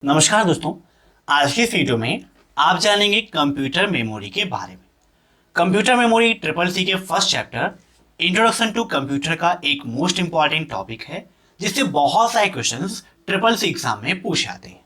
नमस्कार दोस्तों, आज की इस वीडियो में आप जानेंगे कंप्यूटर मेमोरी के बारे में। कंप्यूटर मेमोरी ट्रिपल सी के first chapter introduction to computer का एक मोस्ट इंपॉर्टेंट टॉपिक है जिससे बहुत सारे क्वेश्चंस ट्रिपल सी एग्जाम में पूछे जाते हैं।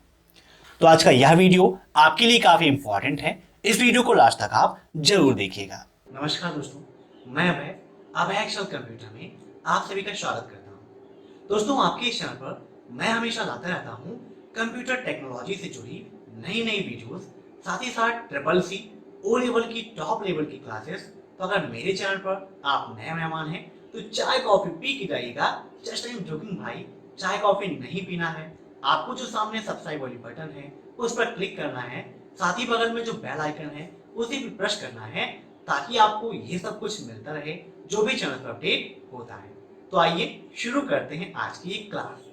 तो आज का यह वीडियो आपके लिए काफी इंपॉर्टेंट है, इस वीडियो को लास्ट तक आप जरूर देखिएगा। नमस्कार दोस्तों, मैं अभय अभय कंप्यूटर में आप सभी का स्वागत करता हूँ। दोस्तों, आपके इस चैनल पर मैं हमेशा लाता रहता हूँ कंप्यूटर टेक्नोलॉजी से जुड़ी नई नई वीडियोस, साथ ही साथ ट्रिपल सी ओ लेवल की टॉप लेवल की क्लासेस। तो अगर मेरे चैनल पर आप नए मेहमान हैं तो चाय कॉफी पी के जाइएगा। जस्ट आई एम जोकिंग भाई, चाय कॉफी नहीं पीना है। आपको जो सामने सब्सक्राइब वाली बटन है उस पर क्लिक करना है, साथ ही बगल में जो बेल आइकन है उसे भी प्रेस करना है ताकि आपको ये सब कुछ मिलता रहे जो भी चैनल पर अपडेट होता है। तो आइए शुरू करते हैं आज की एक क्लास।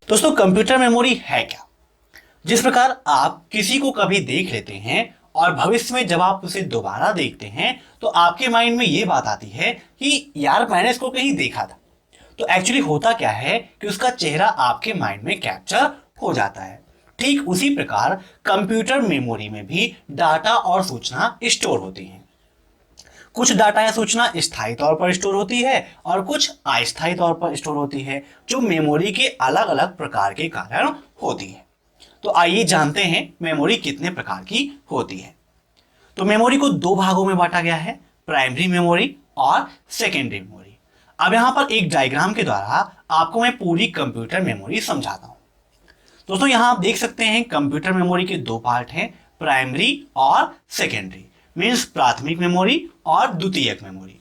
दोस्तों, कंप्यूटर मेमोरी है क्या? जिस प्रकार आप किसी को कभी देख लेते हैं और भविष्य में जब आप उसे दोबारा देखते हैं तो आपके माइंड में ये बात आती है कि यार मैंने इसको कहीं देखा था। तो एक्चुअली होता क्या है कि उसका चेहरा आपके माइंड में कैप्चर हो जाता है। ठीक उसी प्रकार कंप्यूटर मेमोरी में भी डाटा और सूचना स्टोर होती है। कुछ डाटा या सूचना स्थायी तौर पर स्टोर होती है और कुछ अस्थायी तौर पर स्टोर होती है, जो मेमोरी के अलग अलग प्रकार के कारण होती है। तो आइए जानते हैं मेमोरी कितने प्रकार की होती है। तो मेमोरी को दो भागों में बांटा गया है, प्राइमरी मेमोरी और सेकेंडरी मेमोरी। अब यहां पर एक डायग्राम के द्वारा आपको मैं पूरी कंप्यूटर मेमोरी समझाता हूं। दोस्तों, यहां आप देख सकते हैं कंप्यूटर मेमोरी के दो पार्ट हैं, प्राइमरी और सेकेंडरी, मीन्स प्राथमिक मेमोरी और द्वितीयक मेमोरी।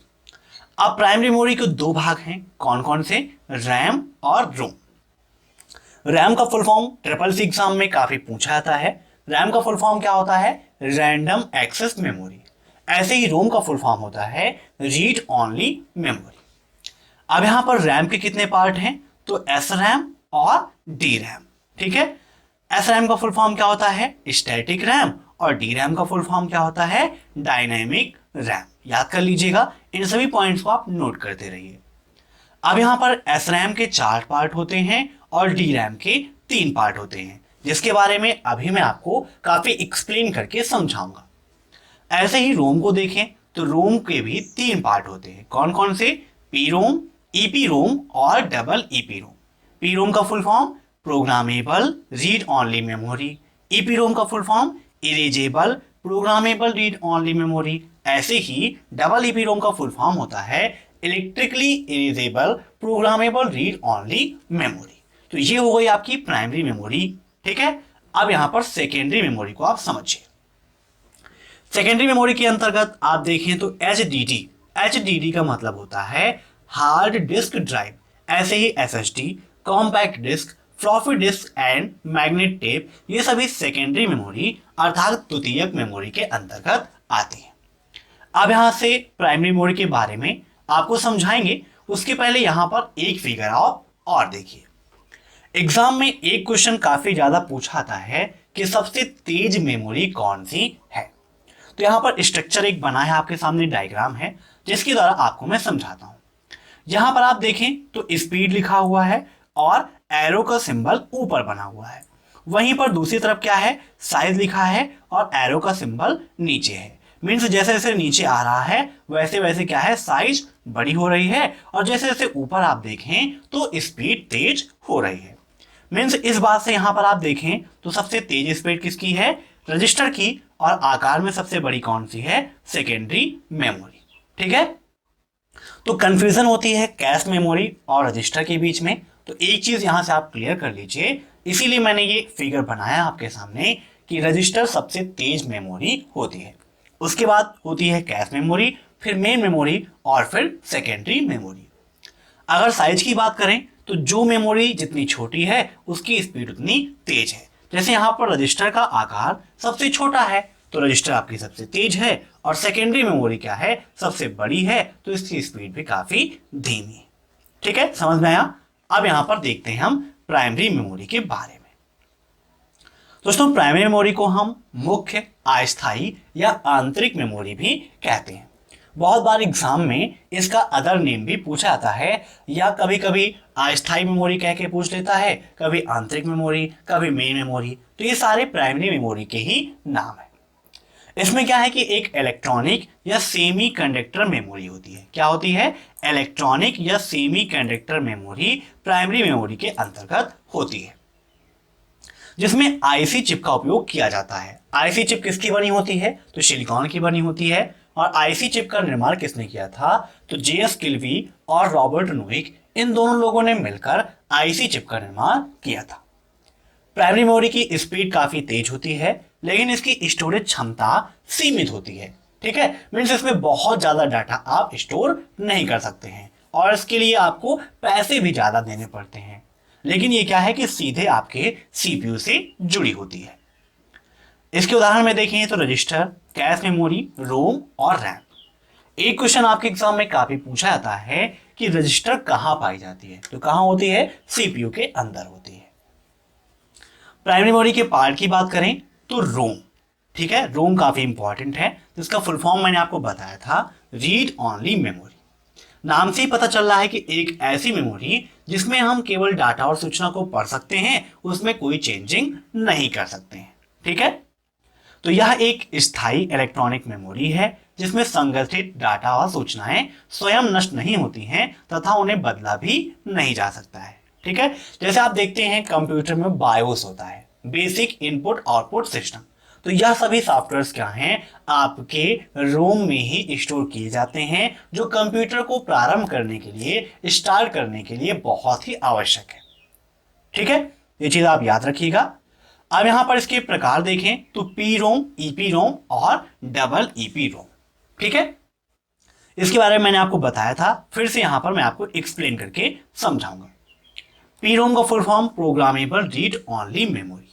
अब प्राइमरी मेमोरी के दो भाग हैं, कौन कौन से? रैम और रोम। रैम का full form triple C exam में काफी पूछा जाता है। रैम का फुल फॉर्म क्या होता है? Random access memory. ऐसे ही रोम का फुल फॉर्म होता है रीड ओनली मेमोरी। अब यहां पर रैम के कितने पार्ट हैं? तो एस रैम और डी रैम। ठीक है, एस रैम का फुल फॉर्म क्या होता है? Static RAM. और डी रैम का फुल फॉर्म क्या होता है? Dynamic RAM. याद कर लीजिएगा, इन सभी पॉइंट्स को आप नोट करते रहिए। अब यहां पर एस रैम के 4 पार्ट होते हैं और डी रैम के 3 पार्ट होते हैं, जिसके बारे में अभी मैं आपको काफी एक्सप्लेन करके समझाऊंगा। ऐसे ही रोम को देखें तो रोम के भी 3 पार्ट होते हैं, कौन कौन से? पी रोम, ईपी रोम और double EP ROM. P ROM का full form programmable read only memory. EP ROM का full form erasable programmable read only memory. ऐसे ही डबल ईपी रोम का फुल फॉर्म होता है electrically erasable programmable read only memory. तो ये हो गई आपकी प्राइमरी मेमोरी। ठीक है, अब यहां पर सेकेंडरी मेमोरी को आप समझिए। सेकेंडरी मेमोरी के अंतर्गत आप देखें तो एचडीडी। एचडीडी का मतलब होता है हार्ड डिस्क ड्राइव। ऐसे ही SSD, compact disk, floppy disk and magnet tape, ये सभी सेकेंडरी मेमोरी अर्थात द्वितीयक मेमोरी के अंतर्गत आती है। अब यहां से प्राइमरी मेमोरी के बारे में आपको समझाएंगे, उसके पहले यहां पर एक फिगर आप और देखिए। एग्जाम में एक क्वेश्चन काफी ज्यादा पूछा जाता है कि सबसे तेज मेमोरी कौन सी है। तो यहां पर स्ट्रक्चर एक बना है, आपके सामने डायग्राम है जिसके द्वारा आपको मैं समझाता हूं। यहां पर आप देखें तो स्पीड लिखा हुआ है और एरो का सिंबल ऊपर बना हुआ है। वहीं पर दूसरी तरफ क्या है? साइज लिखा है और एरो का सिंबल नीचे है। मीन्स जैसे जैसे नीचे आ रहा है वैसे वैसे क्या है? साइज बड़ी हो रही है, और जैसे जैसे ऊपर आप देखें तो स्पीड तेज हो रही है। मीन्स इस बात से यहां पर आप देखें तो सबसे तेज स्पीड किसकी है? रजिस्टर की। और आकार में सबसे बड़ी कौन सी है? Secondary memory. ठीक है, तो कंफ्यूजन होती है कैश मेमोरी और रजिस्टर के बीच में। तो एक चीज यहां से आप क्लियर कर लीजिए, इसीलिए मैंने ये फिगर बनाया आपके सामने कि रजिस्टर सबसे तेज मेमोरी होती है, उसके बाद होती है कैश मेमोरी, फिर मेन मेमोरी और फिर सेकेंडरी मेमोरी। अगर साइज की बात करें तो जो मेमोरी जितनी छोटी है उसकी स्पीड उतनी तेज है। जैसे यहाँ पर रजिस्टर का आकार सबसे छोटा है तो रजिस्टर आपकी सबसे तेज है, और सेकेंडरी मेमोरी क्या है? सबसे बड़ी है, तो इसकी स्पीड भी काफी धीमी है। ठीक है, समझ में आया? अब यहां पर देखते हैं हम प्राइमरी मेमोरी के बारे में। दोस्तों, प्राइमरी मेमोरी को हम मुख्य, अस्थायी या आंतरिक मेमोरी भी कहते हैं। बहुत बार एग्जाम में इसका अदर नेम भी पूछा जाता है, या कभी कभी अस्थायी मेमोरी कह के पूछ लेता है, कभी आंतरिक मेमोरी, कभी मेन मेमोरी। तो ये सारे प्राइमरी मेमोरी के ही नाम है। इसमें क्या है कि एक इलेक्ट्रॉनिक या सेमी कंडक्टर मेमोरी होती है। क्या होती है? इलेक्ट्रॉनिक या semi conductor memory primary memory के अंतर्गत होती है, जिसमें आईसी चिप का उपयोग किया जाता है। आईसी चिप किसकी बनी होती है? तो सिलिकॉन की बनी होती है। और आईसी चिप का निर्माण किसने किया था? तो जेएस किल्वी और रॉबर्ट नोइक, इन दोनों लोगों ने मिलकर आईसी चिप का निर्माण किया था। प्राइमरी मेमोरी की स्पीड काफी तेज होती है, लेकिन इसकी स्टोरेज क्षमता सीमित होती है। ठीक है, मीन्स इसमें बहुत ज्यादा डाटा आप स्टोर नहीं कर सकते हैं, और इसके लिए आपको पैसे भी ज्यादा देने पड़ते हैं। लेकिन ये क्या है कि सीधे आपके सीपीयू से जुड़ी होती है। इसके उदाहरण में देखें तो रजिस्टर, कैश मेमोरी, रोम और रैम। एक क्वेश्चन आपके एग्जाम में काफी पूछा जाता है कि रजिस्टर कहां पाई जाती है? तो कहां होती है? सीपीयू के अंदर होती है। प्राइमरी मेमोरी के पार्ट की बात करें तो रोम। ठीक है, रोम काफी इंपॉर्टेंट है, जिसका फुल फॉर्म मैंने आपको बताया था, रीड ओनली मेमोरी। नाम से ही पता चल रहा है कि एक ऐसी मेमोरी जिसमें हम केवल डाटा और सूचना को पढ़ सकते हैं, उसमें कोई चेंजिंग नहीं कर सकते हैं। ठीक है, तो यह एक स्थायी इलेक्ट्रॉनिक मेमोरी है जिसमें संगठित डाटा और सूचनाएं स्वयं नष्ट नहीं होती हैं तथा उन्हें बदला भी नहीं जा सकता है। ठीक है, जैसे आप देखते हैं कंप्यूटर में बायोस होता है, बेसिक इनपुट आउटपुट सिस्टम। तो यह सभी सॉफ्टवेयर्स क्या हैं? आपके रोम में ही स्टोर किए जाते हैं, जो कंप्यूटर को प्रारंभ करने के लिए, स्टार्ट करने के लिए बहुत ही आवश्यक है। ठीक है, ये चीज आप याद रखिएगा। अब यहां पर इसके प्रकार देखें तो पी रोम, ईपी रोम और डबल ईपी रोम। ठीक है, इसके बारे में मैंने आपको बताया था, फिर से यहां पर मैं आपको एक्सप्लेन करके समझाऊंगा। पी रोम का full form programmable read only memory,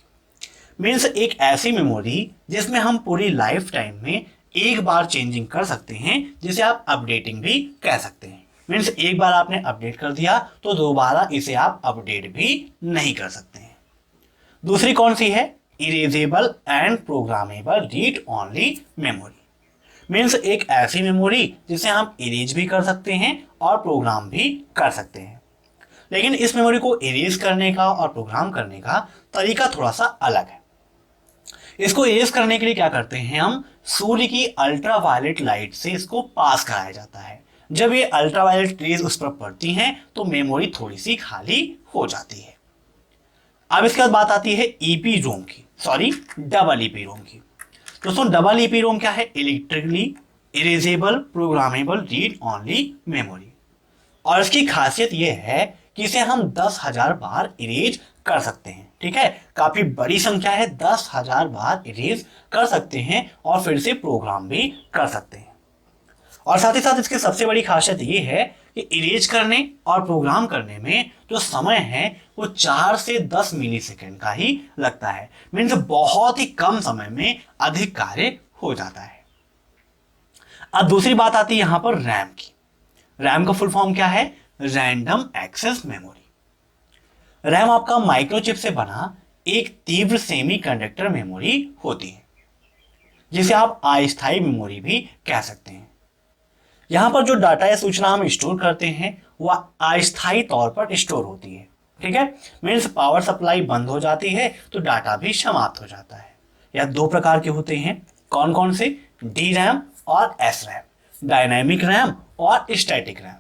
means एक ऐसी मेमोरी जिसमें हम पूरी लाइफ टाइम में एक बार चेंजिंग कर सकते हैं, जिसे आप अपडेटिंग भी कह सकते हैं। मीन्स एक बार आपने अपडेट कर दिया तो दोबारा इसे आप अपडेट भी नहीं कर सकते हैं। दूसरी कौन सी है? Erasable and programmable read only memory, means एक ऐसी मेमोरी जिसे हम इरेज भी कर सकते हैं और प्रोग्राम भी कर सकते हैं। लेकिन इस मेमोरी को इरेज करने का और प्रोग्राम करने का तरीका थोड़ा सा अलग है। इसको इरेज करने के लिए क्या करते हैं हम? सूर्य की अल्ट्रावायलेट लाइट से इसको पास कराया जाता है। जब ये अल्ट्रावायलेट रेज उस पर पड़ती हैं तो मेमोरी थोड़ी सी खाली हो जाती है। अब इसके बाद बात आती है ईपी रोम की, सॉरी डबल ईपी रोम की। दोस्तों डबल ईपी रोम क्या है? Electrically erasable programmable read only memory. और इसकी खासियत यह है कि इसे हम 10,000 बार इरेज कर सकते हैं। ठीक है, काफी बड़ी संख्या है, 10,000 बार इरेज कर सकते हैं और फिर से प्रोग्राम भी कर सकते हैं। और साथ ही साथ इसकी सबसे बड़ी खासियत ये है कि इरेज करने और प्रोग्राम करने में जो समय है वो 4 से 10 मिलीसेकंड का ही लगता है। मीन्स बहुत ही कम समय में अधिक कार्य हो जाता है। अब दूसरी बात आती है यहां पर रैम की। रैम का फुल फॉर्म क्या है? Random access memory. रैम आपका माइक्रोचिप से बना एक तीव्र सेमी कंडक्टर मेमोरी होती है, जिसे आप अस्थायी मेमोरी भी कह सकते हैं। यहां पर जो डाटा या सूचना हम स्टोर करते हैं वह अस्थायी तौर पर स्टोर होती है। ठीक है, मीन्स पावर सप्लाई बंद हो जाती है तो डाटा भी समाप्त हो जाता है। यह दो प्रकार के होते हैं, कौन कौन से? डी रैम और एस रैम, डायनामिक रैम और स्टैटिक रैम।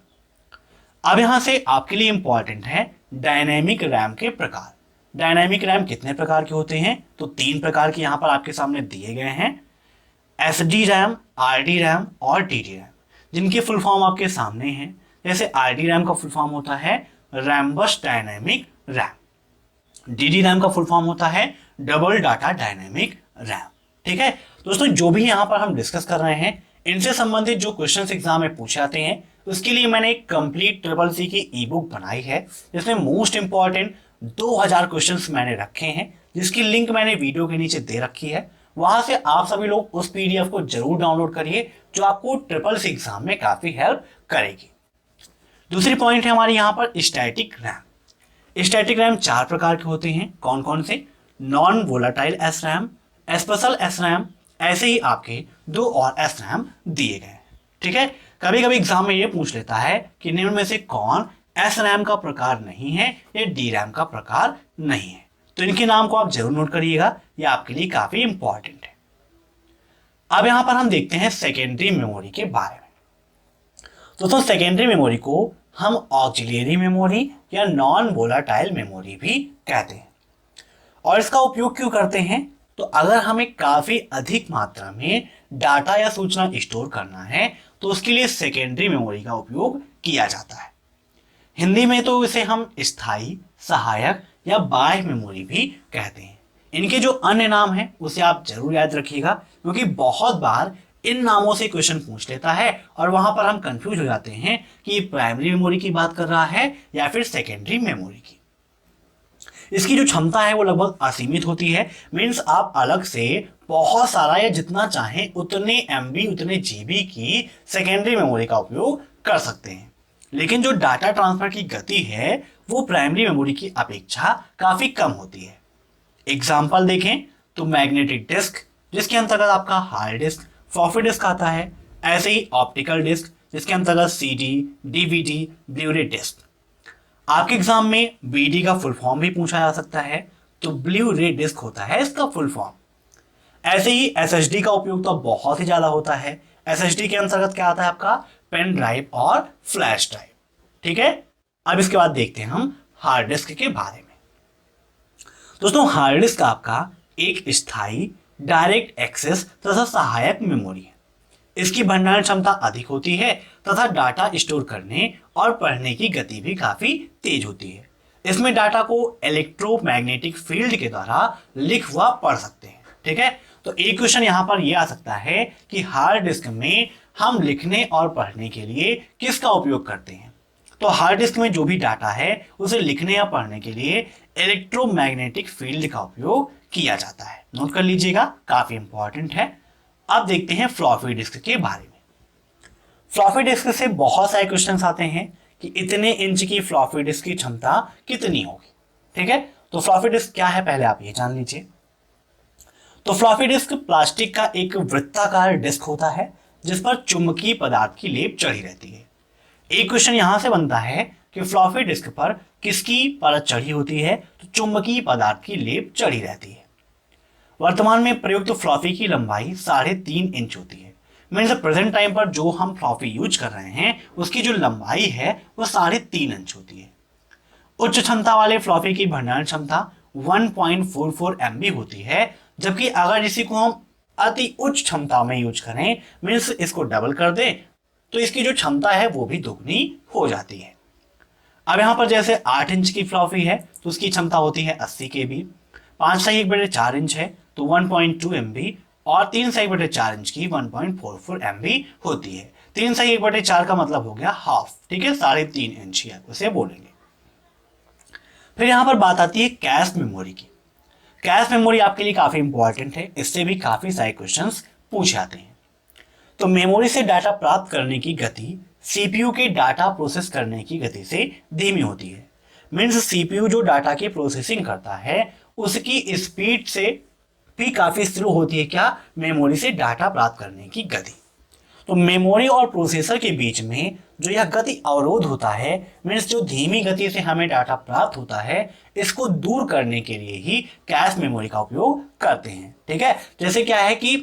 अब यहां से आपके लिए इंपॉर्टेंट है डायनामिक रैम के प्रकार। डायनामिक रैम कितने प्रकार के होते हैं? तो 3 प्रकार के यहां पर आपके सामने दिए गए हैं, S D RAM, R D RAM और टी डी रैम, जिनके फुल फॉर्म आपके सामने हैं। जैसे आर डी रैम का फुल फॉर्म होता है रैम्बस dynamic RAM, D D RAM का फुल फॉर्म होता है डबल डाटा डायनामिक रैम। ठीक है दोस्तों, जो भी यहाँ पर हम डिस्कस कर रहे हैं इनसे संबंधित जो क्वेश्चंस एग्जाम में पूछे जाते हैं उसके लिए मैंने एक कंप्लीट ट्रिपल सी की ई बुक बनाई है, जिसमें मोस्ट इंपॉर्टेंट 2000 क्वेश्चंस मैंने रखे हैं, जिसकी लिंक मैंने वीडियो के नीचे दे रखी है। वहां से आप सभी लोग उस पीडीएफ को जरूर डाउनलोड करिए, जो आपको ट्रिपल सी एग्जाम में काफी हेल्प करेगी। दूसरी पॉइंट है हमारी यहाँ पर स्टैटिक रैम। स्टैटिक रैम 4 प्रकार के होते हैं, कौन कौन से? Non volatile S RAM, special S RAM, ऐसे ही आपके 2 और एस रैम दिए गए हैं। ठीक है, कभी कभी एग्जाम में ये पूछ लेता है कि निम्न में से कौन SRAM का प्रकार नहीं है या DRAM का प्रकार नहीं है। तो इनके नाम को आप जरूर नोट करिएगा, ये आपके लिए काफी इंपॉर्टेंट है। अब यहां पर हम देखते हैं सेकेंडरी मेमोरी के बारे में। दोस्तों सेकेंडरी मेमोरी को हम ऑक्सिलियरी मेमोरी या नॉन वोलाटाइल मेमोरी भी कहते हैं। और इसका उपयोग क्यों करते हैं? तो अगर हमें काफी अधिक मात्रा में डाटा या सूचना स्टोर करना है तो उसके लिए सेकेंडरी मेमोरी का उपयोग किया जाता है। हिंदी में तो इसे हम स्थायी, सहायक या बाह्य मेमोरी भी कहते हैं। इनके जो अन्य नाम हैं उसे आप जरूर याद रखिएगा, क्योंकि बहुत बार इन नामों से क्वेश्चन पूछ लेता है और वहां पर हम कंफ्यूज हो जाते हैं कि ये प्राइमरी मेमोरी की बात कर रहा है या फिर सेकेंडरी मेमोरी की। इसकी जो क्षमता है वो लगभग असीमित होती है। मीन्स आप अलग से बहुत सारा या जितना चाहें उतने MB उतने GB की सेकेंडरी मेमोरी का उपयोग कर सकते हैं। लेकिन जो डाटा ट्रांसफर की गति है वो प्राइमरी मेमोरी की अपेक्षा काफी कम होती है। एग्जाम्पल देखें तो मैग्नेटिक डिस्क, जिसके अंतर्गत आपका हार्ड डिस्क, फ्लॉपी डिस्क आता है। ऐसे ही ऑप्टिकल डिस्क, जिसके अंतर्गत CD, DVD, ब्लू-रे डिस्क। आपके एग्जाम में BD का फुल फॉर्म भी पूछा जा सकता है, तो ब्लू-रे डिस्क होता है इसका फुल फॉर्म। ऐसे ही SSD का उपयोग तो बहुत ही ज्यादा होता है। SSD के अंतर्गत क्या आता है आपका? पेन ड्राइव और फ्लैश ड्राइव। ठीक है, अब इसके बाद देखते हैं हम हार्ड डिस्क के बारे में। दोस्तों हार्ड डिस्क आपका एक स्थायी, डायरेक्ट एक्सेस तथा सहायक मेमोरी है। इसकी भंडारण क्षमता अधिक होती है तथा डाटा स्टोर करने और पढ़ने की गति भी काफी तेज होती है। इसमें डाटा को इलेक्ट्रोमैग्नेटिक फील्ड के द्वारा लिख व पढ़ सकते हैं। ठीक है, तो एक क्वेश्चन यहाँ पर यह आ सकता है कि हार्ड डिस्क में हम लिखने और पढ़ने के लिए किसका उपयोग करते हैं? तो हार्ड डिस्क में जो भी डाटा है उसे लिखने या पढ़ने के लिए इलेक्ट्रोमैग्नेटिक फील्ड का उपयोग किया जाता है। नोट कर लीजिएगा, काफी इंपॉर्टेंट है। अब देखते हैं फ्लॉपी डिस्क के बारे में। फ्लॉपी डिस्क से बहुत सारे क्वेश्चंस आते हैं कि इतने इंच की फ्लॉपी डिस्क की क्षमता कितनी होगी। ठीक है, तो फ्लॉपी डिस्क क्या है पहले आप ये जान लीजिए। तो फ्लॉपी डिस्क प्लास्टिक का एक वृत्ताकार डिस्क होता है जिस पर चुंबकीय पदार्थ की लेप चढ़ी रहती है। एक क्वेश्चन यहां से बनता है कि फ्लॉपी डिस्क पर किसकी परत चढ़ी होती है? तो चुंबकीय पदार्थ की लेप चढ़ी रहती है। वर्तमान में प्रयुक्त फ्लॉपी की लंबाई 3.5 इंच होती है। मीन्स प्रेजेंट टाइम पर जो हम फ्लॉपी यूज कर रहे हैं उसकी जो लंबाई है वो 3.5 इंच होती है। उच्च क्षमता वाले फ्लॉपी की भंडारण क्षमता 1.44 MB होती है, जबकि अगर इसी को हम अति उच्च क्षमता में यूज करें, मीन्स इसको डबल कर दें, तो इसकी जो क्षमता है वो भी दुगनी हो जाती है। अब यहाँ पर जैसे 8 इंच की फ्लॉपी है तो उसकी क्षमता होती है 80 KB। 5/1/4 इंच है तो 1.2 MB और 3/4 इंच की 1.44 MB होती है। 3/1/4 का मतलब हो गया हाफ। ठीक है, 3.5 इंच ही आप उसे बोलेंगे। फिर यहाँ पर बात आती है कैश मेमोरी की। कैश मेमोरी आपके लिए काफी इंपॉर्टेंट है, इससे भी काफी सारे क्वेश्चंस पूछे जाते हैं। तो मेमोरी से डाटा प्राप्त करने की गति CPU के डाटा प्रोसेस करने की गति से धीमी होती है। मीन्स CPU जो डाटा की प्रोसेसिंग करता है उसकी स्पीड से भी काफी स्लो होती है क्या? मेमोरी से डाटा प्राप्त करने की गति। तो मेमोरी और प्रोसेसर के बीच में जो यह गति अवरोध होता है, मीन्स जो धीमी गति से हमें डाटा प्राप्त होता है, इसको दूर करने के लिए ही कैश मेमोरी का उपयोग करते हैं। ठीक है, जैसे क्या है कि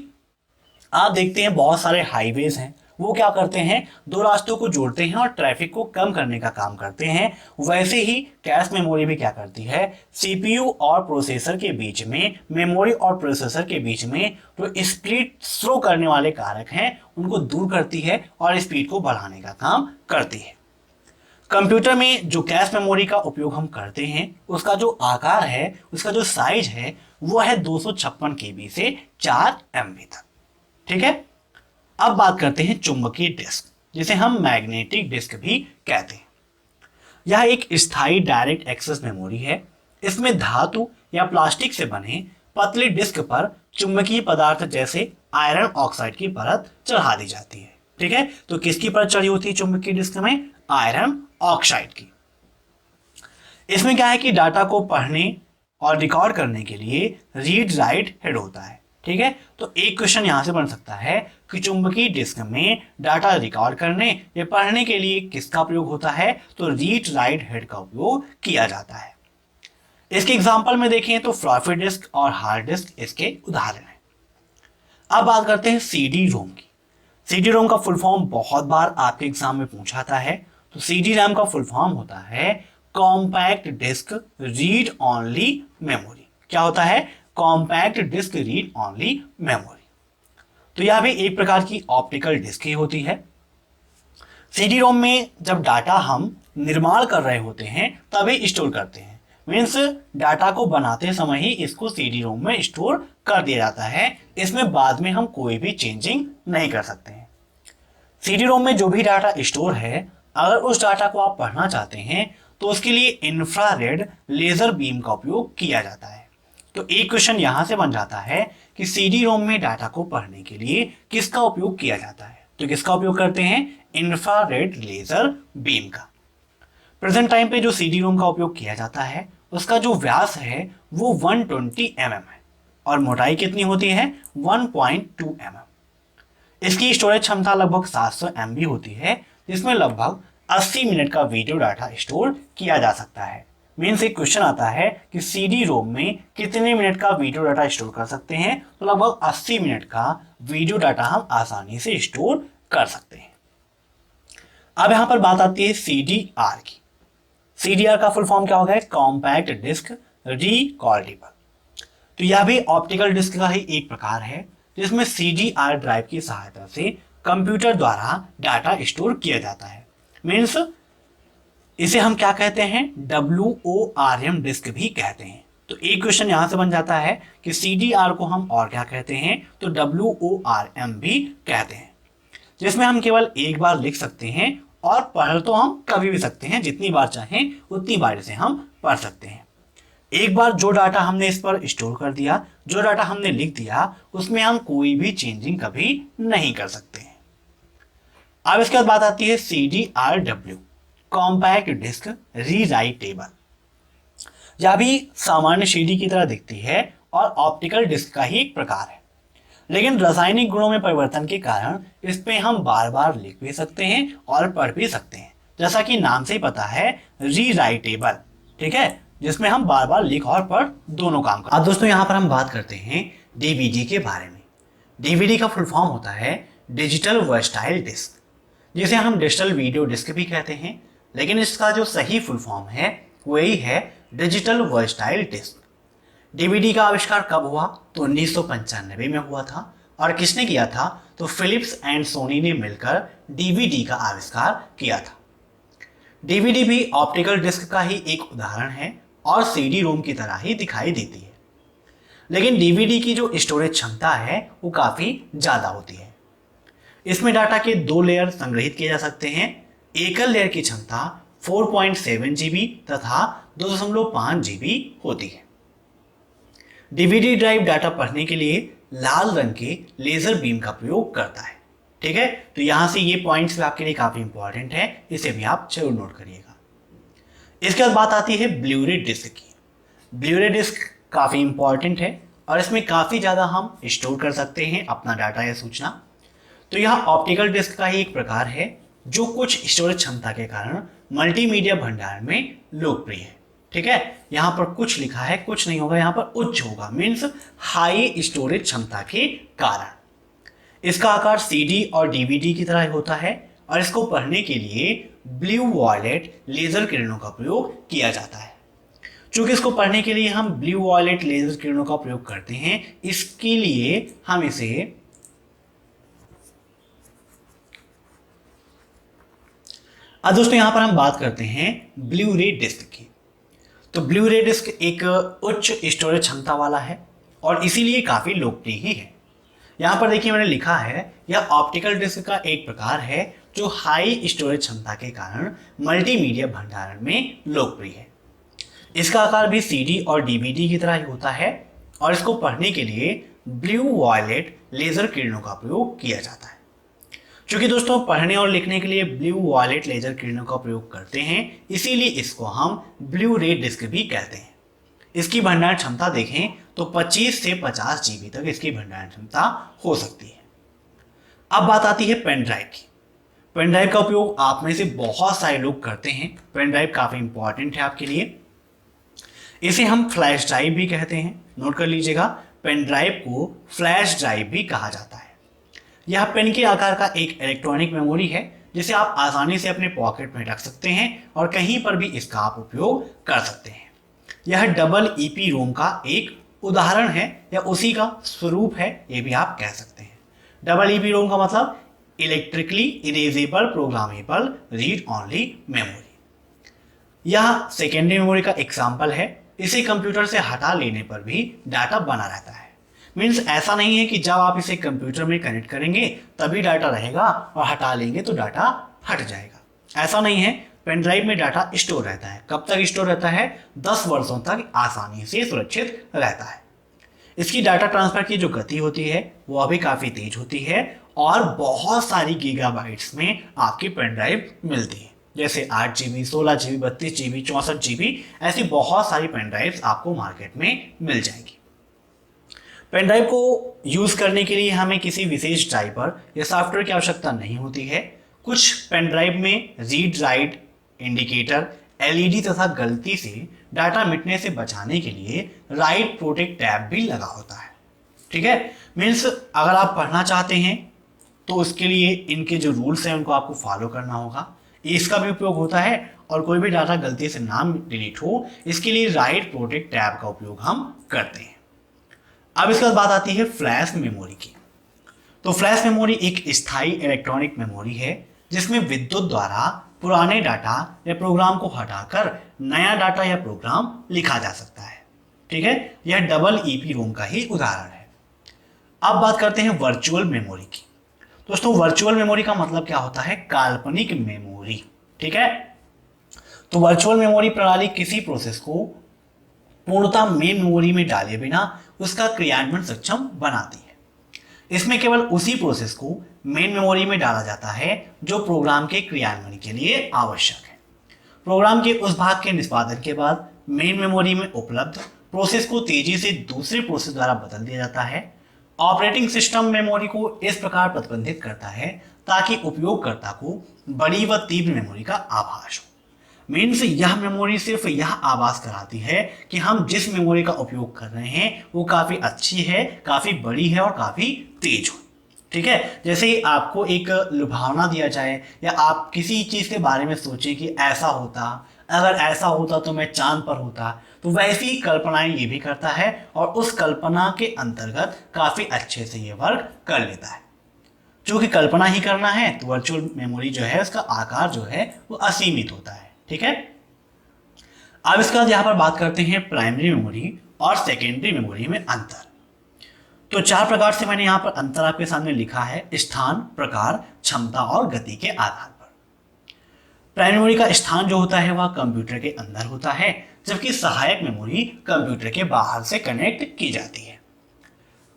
आप देखते हैं बहुत सारे हाईवेज हैं, वो क्या करते हैं? दो रास्तों को जोड़ते हैं और ट्रैफिक को कम करने का काम करते हैं। वैसे ही कैश मेमोरी भी क्या करती है? CPU और प्रोसेसर के बीच में, मेमोरी और प्रोसेसर के बीच में जो स्पीड स्लो करने वाले कारक हैं उनको दूर करती है और स्पीड को बढ़ाने का काम करती है। कंप्यूटर में जो कैश मेमोरी का उपयोग हम करते हैं उसका जो आकार है, उसका जो साइज है वो है 256 KB से 4 MB तक। ठीक है, अब बात करते हैं चुंबकीय डिस्क, जिसे हम मैग्नेटिक डिस्क भी कहते हैं। यह एक स्थायी डायरेक्ट एक्सेस मेमोरी है। इसमें धातु या प्लास्टिक से बने पतले डिस्क पर चुंबकीय पदार्थ जैसे आयरन ऑक्साइड की परत चढ़ा दी जाती है। ठीक है, तो किसकी परत चढ़ी होती है चुंबकीय डिस्क में? आयरन ऑक्साइड की। इसमें क्या है कि डाटा को पढ़ने और रिकॉर्ड करने के लिए रीड राइट हेड होता है। ठीक है, तो एक क्वेश्चन यहां से बन सकता है कि चुंबकीय डिस्क में डाटा रिकॉर्ड करने या पढ़ने के लिए किसका प्रयोग होता है, तो रीड राइट हेड का उपयोग किया जाता है। इसके एग्जाम्पल में देखें तो फ्लॉपी डिस्क और हार्ड डिस्क इसके उदाहरण हैं। अब बात करते हैं सीडी रोम की। सीडी रोम का फुल फॉर्म बहुत बार आपके एग्जाम में पूछा जाता है। तो सीडी रैम का फुल फॉर्म होता है compact disc read only memory. क्या होता है? Compact disc read only memory. तो यह भी एक प्रकार की ऑप्टिकल डिस्क ही होती है। सीडी रोम में जब डाटा हम निर्माण कर रहे होते हैं तभी स्टोर करते हैं, मीन्स डाटा को बनाते समय ही इसको सीडी रोम में स्टोर कर दिया जाता है। इसमें बाद में हम कोई भी चेंजिंग नहीं कर सकते हैं। सीडी रोम में जो भी डाटा स्टोर है, अगर उस डाटा को आप पढ़ना चाहते हैं तो उसके लिए इंफ्रारेड लेजर बीम का उपयोग किया जाता है। तो एक क्वेश्चन यहां से बन जाता है कि सीडी रोम में डाटा को पढ़ने के लिए किसका उपयोग किया जाता है, तो किसका उपयोग करते हैं? इंफ्रारेड लेजर बीम का। प्रेजेंट टाइम पे जो सीडी रोम का उपयोग किया जाता है उसका जो व्यास है वो 120 mm है और मोटाई कितनी होती है? 1.2 mm। इसकी स्टोरेज क्षमता लगभग 700 MB होती है, जिसमें लगभग 80 मिनट का वीडियो डाटा स्टोर किया जा सकता है। मीन्स एक क्वेश्चन आता है कि सीडी रोम में कितने मिनट का वीडियो डाटा स्टोर कर सकते हैं, तो लगभग 80 मिनट का वीडियो डाटा हम आसानी से स्टोर कर सकते हैं। अब यहां पर बात आती है CDR की। CDR का फुल फॉर्म क्या होगा? Compact disc recordable. तो यह भी ऑप्टिकल डिस्क का ही एक प्रकार है जिसमें CDR ड्राइव की सहायता से कंप्यूटर द्वारा डाटा स्टोर किया जाता है। मीन्स इसे हम क्या कहते हैं? WORM डिस्क भी कहते हैं। तो एक क्वेश्चन यहां से बन जाता है कि CDR को हम और क्या कहते हैं, तो WORM भी कहते हैं, जिसमें हम केवल एक बार लिख सकते हैं और पढ़ तो हम कभी भी सकते हैं, जितनी बार चाहें उतनी बार इसे हम पढ़ सकते हैं। एक बार जो डाटा हमने इस पर स्टोर कर दिया, जो डाटा हमने लिख दिया, उसमें हम कोई भी चेंजिंग कभी नहीं कर सकते हैं। अब इसके बाद बात आती है CDRW, कॉम्पैक्ट डिस्क रीराइटेबल। यह भी सामान्य सीडी की तरह दिखती है और ऑप्टिकल डिस्क का ही एक प्रकार है, लेकिन रासायनिक गुणों में परिवर्तन के कारण इस पे हम बार बार लिख भी सकते हैं और पढ़ भी सकते हैं, जैसा कि नाम से ही पता है रीराइटेबल। ठीक है, जिसमें हम बार बार लिख और पढ़ दोनों काम करते हैं। अब दोस्तों यहाँ पर हम बात करते हैं डीवीडी के बारे में। डीवीडी का फुल फॉर्म होता है डिजिटल वर्सटाइल डिस्क, जिसे हम डिजिटल वीडियो डिस्क भी कहते हैं, लेकिन इसका जो सही फुल फॉर्म है वही है डिजिटल वर्सटाइल डिस्क। डीवीडी का आविष्कार कब हुआ? तो 1995 में हुआ था। और किसने किया था? तो फिलिप्स एंड सोनी ने मिलकर डीवीडी का आविष्कार किया था। डीवीडी भी ऑप्टिकल डिस्क का ही एक उदाहरण है और सीडी रोम की तरह ही दिखाई देती है, लेकिन डीवीडी की जो स्टोरेज क्षमता है वो काफ़ी ज़्यादा होती है। इसमें डाटा के 2 लेयर संग्रहित किए जा सकते हैं। एकल लेयर की क्षमता 4.7 GB तथा 2.5 GB होती है। डीवीडी ड्राइव डाटा पढ़ने के लिए लाल रंग के लेजर बीम का प्रयोग करता है। ठीक है, तो यहां से ये पॉइंट्स भी आपके लिए काफी इंपॉर्टेंट है, इसे भी आप जरूर नोट करिएगा। इसके बाद बात आती है ब्लू-रे डिस्क की। ब्लू-रे डिस्क काफी इंपॉर्टेंट है और इसमें काफी ज्यादा हम स्टोर कर सकते हैं अपना डाटा या सूचना। तो यह ऑप्टिकल डिस्क का ही एक प्रकार है जो कुछ स्टोरेज क्षमता के कारण मल्टीमीडिया भंडारण में लोकप्रिय है। ठीक है, यहां पर कुछ लिखा है, कुछ नहीं होगा, यहां पर उच्च होगा, मीन्स हाई स्टोरेज क्षमता के कारण। इसका आकार सीडी और डीवीडी की तरह होता है और इसको पढ़ने के लिए ब्लू वॉयलेट लेजर किरणों का प्रयोग किया जाता है। चूंकि इसको पढ़ने के लिए हम ब्लू वॉयलेट लेजर किरणों का प्रयोग करते हैं, इसके लिए हम इसे अब दोस्तों यहां पर हम बात करते हैं ब्लू-रे डिस्क की। तो ब्लू-रे डिस्क एक उच्च स्टोरेज क्षमता वाला है और इसीलिए काफी लोकप्रिय ही है। यहाँ पर देखिए मैंने लिखा है यह ऑप्टिकल डिस्क का एक प्रकार है जो हाई स्टोरेज क्षमता के कारण मल्टीमीडिया भंडारण में लोकप्रिय है। इसका आकार भी सीडी और डीवीडी की तरह ही होता है और इसको पढ़ने के लिए ब्लू वॉयलेट लेजर किरणों का प्रयोग किया जाता है। चूंकि दोस्तों पढ़ने और लिखने के लिए ब्लू वॉयलेट लेजर किरणों का प्रयोग करते हैं, इसीलिए इसको हम ब्लू-रे डिस्क भी कहते हैं। इसकी भंडारण क्षमता देखें तो 25 से 50 जीबी तक इसकी भंडारण क्षमता हो सकती है। अब बात आती है पेन ड्राइव की। पेन ड्राइव का उपयोग आप में से बहुत सारे लोग करते हैं। पेन ड्राइव काफ़ी इंपॉर्टेंट है आपके लिए। इसे हम फ्लैश ड्राइव भी कहते हैं, नोट कर लीजिएगा। पेन ड्राइव को फ्लैश ड्राइव भी कहा जाता है। यह पेन के आकार का एक इलेक्ट्रॉनिक मेमोरी है जिसे आप आसानी से अपने पॉकेट में रख सकते हैं और कहीं पर भी इसका आप उपयोग कर सकते हैं। यह डबल ईपी रोम का एक उदाहरण है या उसी का स्वरूप है, ये भी आप कह सकते हैं। डबल ईपी रोम का मतलब electrically erasable programmable read only memory. यह सेकेंडरी मेमोरी का एग्जाम्पल है। इसे कंप्यूटर से हटा लेने पर भी डाटा बना रहता है। मीन्स ऐसा नहीं है कि जब आप इसे कंप्यूटर में कनेक्ट करेंगे तभी डाटा रहेगा और हटा लेंगे तो डाटा हट जाएगा, ऐसा नहीं है। पेन ड्राइव में डाटा स्टोर रहता है। कब तक स्टोर रहता है? 10 वर्षों तक आसानी से सुरक्षित रहता है। इसकी डाटा ट्रांसफर की जो गति होती है वह भी काफ़ी तेज होती है और बहुत सारी गीगाबाइट्स में आपकी पेन ड्राइव मिलती है, जैसे 8 GB, 16 GB, 32 GB, 64 GB, ऐसी बहुत सारी पेन ड्राइव्स आपको मार्केट में मिल जाएंगी। पेन ड्राइव को यूज़ करने के लिए हमें किसी विशेष ड्राइवर या सॉफ्टवेयर की आवश्यकता नहीं होती है। कुछ पेन ड्राइव में रीड राइट इंडिकेटर, LED तथा गलती से डाटा मिटने से बचाने के लिए राइट प्रोटेक्ट टैब भी लगा होता है। ठीक है, मीन्स अगर आप पढ़ना चाहते हैं तो उसके लिए इनके जो रूल्स हैं उनको आपको फॉलो करना होगा। इसका भी उपयोग होता है और कोई भी डाटा गलती से ना डिलीट हो इसके लिए राइट प्रोटेक्ट टैब का उपयोग हम करते हैं। अब इसके बाद बात आती है फ्लैश मेमोरी की। तो फ्लैश मेमोरी एक स्थायी इलेक्ट्रॉनिक मेमोरी है जिसमें विद्युत द्वारा पुराने डाटा या प्रोग्राम को हटाकर नया डाटा या प्रोग्राम लिखा जा सकता है। ठीक है, यह डबल ईपी रोम का ही उदाहरण है। अब बात करते हैं वर्चुअल मेमोरी की। दोस्तों, वर्चुअल मेमोरी का मतलब क्या होता है? काल्पनिक मेमोरी। ठीक है, तो वर्चुअल मेमोरी प्रणाली किसी प्रोसेस को पूर्णतः मेन मेमोरी में डाले बिना उसका क्रियान्वयन सक्षम बनाती है। इसमें केवल उसी प्रोसेस को मेन मेमोरी में डाला जाता है जो प्रोग्राम के क्रियान्वयन के लिए आवश्यक है। प्रोग्राम के उस भाग के निष्पादन के बाद मेन मेमोरी में उपलब्ध प्रोसेस को तेजी से दूसरे प्रोसेस द्वारा बदल दिया जाता है। ऑपरेटिंग सिस्टम मेमोरी को इस प्रकार प्रतिबंधित करता है ताकि उपयोगकर्ता को बड़ी व तीव्र मेमोरी का आभास हो। मीन्स यह मेमोरी सिर्फ यह आभास कराती है कि हम जिस मेमोरी का उपयोग कर रहे हैं वो काफ़ी अच्छी है, काफ़ी बड़ी है और काफ़ी तेज हो। ठीक है, जैसे ही आपको एक लुभावना दिया जाए या आप किसी चीज़ के बारे में सोचें कि ऐसा होता, अगर ऐसा होता तो मैं चांद पर होता, तो वैसी कल्पनाएं ये भी करता है और उस कल्पना के अंतर्गत काफ़ी अच्छे से ये वर्क कर लेता है। चूँकि कल्पना ही करना है तो वर्चुअल मेमोरी जो है उसका आकार जो है वो असीमित होता है। ठीक है, अब इसके बाद यहाँ पर बात करते हैं प्राइमरी मेमोरी और सेकेंडरी मेमोरी में अंतर। तो 4 प्रकार से मैंने यहाँ पर अंतर आपके सामने लिखा है, स्थान, प्रकार, क्षमता और गति के आधार पर। प्राइमरी मेमोरी का स्थान जो होता है वह कंप्यूटर के अंदर होता है, जबकि सहायक मेमोरी कंप्यूटर के बाहर से कनेक्ट की जाती है।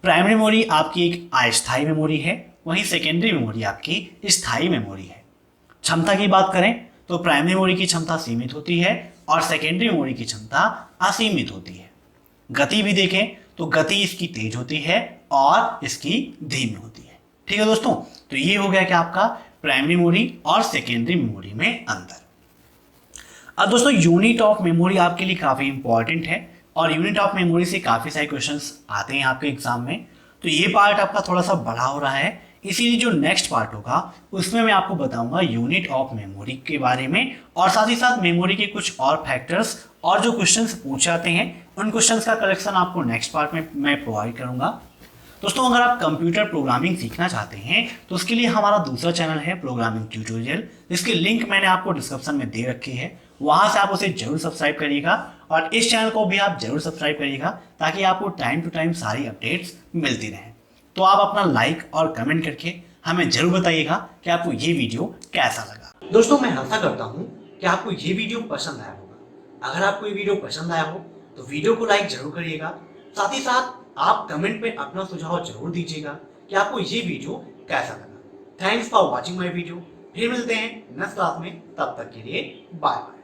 प्राइमरी मेमोरी आपकी एक अस्थायी मेमोरी है, वहीं सेकेंडरी मेमोरी आपकी स्थायी मेमोरी है। क्षमता की बात करें तो प्राइमरी मेमोरी की क्षमता सीमित होती है और सेकेंडरी मेमोरी की क्षमता असीमित होती है। गति भी देखें तो गति इसकी तेज होती है और इसकी धीमी होती है। ठीक है दोस्तों, तो ये हो गया कि आपका प्राइमरी मेमोरी और सेकेंडरी मेमोरी में अंतर। अब दोस्तों, यूनिट ऑफ मेमोरी आपके लिए काफ़ी इंपॉर्टेंट है और यूनिट ऑफ मेमोरी से काफ़ी सारे क्वेश्चंस आते हैं आपके एग्जाम में। तो ये पार्ट आपका थोड़ा सा बड़ा हो रहा है, इसीलिए जो नेक्स्ट पार्ट होगा उसमें मैं आपको बताऊंगा यूनिट ऑफ मेमोरी के बारे में और साथ ही साथ मेमोरी के कुछ और फैक्टर्स और जो क्वेश्चंस पूछे जाते हैं उन क्वेश्चंस का कलेक्शन आपको नेक्स्ट पार्ट में मैं प्रोवाइड करूंगा। दोस्तों, अगर आप कंप्यूटर प्रोग्रामिंग सीखना चाहते हैं तो उसके लिए हमारा दूसरा चैनल है प्रोग्रामिंग ट्यूटोरियल, जिसकी लिंक मैंने आपको डिस्क्रिप्शन में दे रखी है। वहां से आप उसे जरूर सब्सक्राइब करिएगा और इस चैनल को भी आप जरूर सब्सक्राइब करिएगा ताकि आपको टाइम टू टाइम सारी अपडेट्स मिलती रहें। तो आप अपना लाइक और कमेंट करके हमें जरूर बताइएगा कि आपको ये वीडियो कैसा लगा। दोस्तों, मैं आशा करता हूँ कि आपको ये वीडियो पसंद आया होगा। अगर आपको ये वीडियो पसंद आया हो तो वीडियो को लाइक जरूर करिएगा। साथ ही साथ आप कमेंट में अपना सुझाव जरूर दीजिएगा कि आपको ये वीडियो कैसा लगा। Thanks for watching my video. फिर मिलते हैं नेक्स्ट क्लास में, तब तक के लिए बाय बाय।